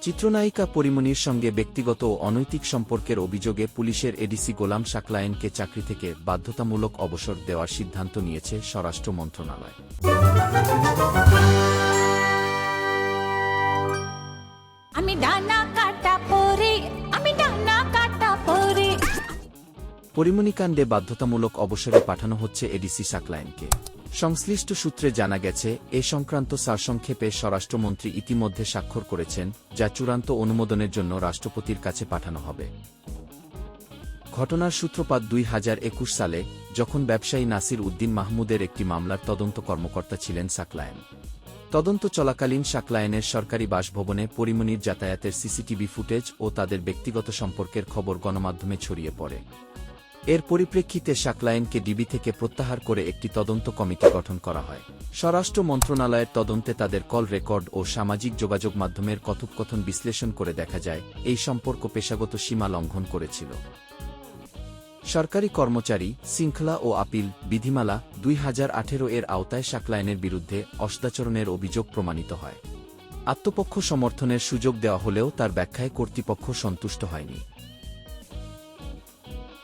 চিত্রনায়িকা পরীমনির সঙ্গে ব্যক্তিগত ও অনৈতিক সম্পর্কের অভিযোগে পুলিশের এডিসি গোলাম সাকলায়েনকে চাকরি থেকে বাধ্যতামূলক অবসর দেওয়ার সিদ্ধান্ত নিয়েছে স্বরাষ্ট্র মন্ত্রণালয়। পরীমনিকাণ্ডে বাধ্যতামূলক অবসরে পাঠানো হচ্ছে এডিসি সাকলায়েনকে। সংশ্লিষ্ট সূত্রে জানা গেছে, এ সংক্রান্ত সারসংক্ষেপে স্বরাষ্ট্রমন্ত্রী ইতিমধ্যে স্বাক্ষর করেছেন, যা চূড়ান্ত অনুমোদনের জন্য রাষ্ট্রপতির কাছে পাঠানো হবে। ঘটনার সূত্রপাত ২০২১ সালে, যখন ব্যবসায়ী নাসির উদ্দিন মাহমুদের একটি মামলার তদন্ত কর্মকর্তা ছিলেন সাকলায়েন। তদন্ত চলাকালীন সাকলায়েনের সরকারি বাসভবনে পরীমনির যাতায়াতের সিসিটিভি ফুটেজ ও তাদের ব্যক্তিগত সম্পর্কের খবর গণমাধ্যমে ছড়িয়ে পড়ে। এর পরিপ্রেক্ষিতে সাকলায়েনকে ডিবি থেকে প্রত্যাহার করে একটি তদন্ত কমিটি গঠন করা হয়। স্বরাষ্ট্র মন্ত্রণালয়ের তদন্তে তাদের কল রেকর্ড ও সামাজিক যোগাযোগ মাধ্যমের কথোপকথন বিশ্লেষণ করে দেখা যায়, এই সম্পর্ক পেশাগত সীমা লঙ্ঘন করেছিল। সরকারি কর্মচারী, শৃঙ্খলা ও আপিল বিধিমালা ২০১৮ এর আওতায় সাকলায়েনের বিরুদ্ধে অসদাচরণের অভিযোগ প্রমাণিত হয়। আত্মপক্ষ সমর্থনের সুযোগ দেওয়া হলেও তার ব্যাখ্যায় কর্তৃপক্ষ সন্তুষ্ট হয়নি।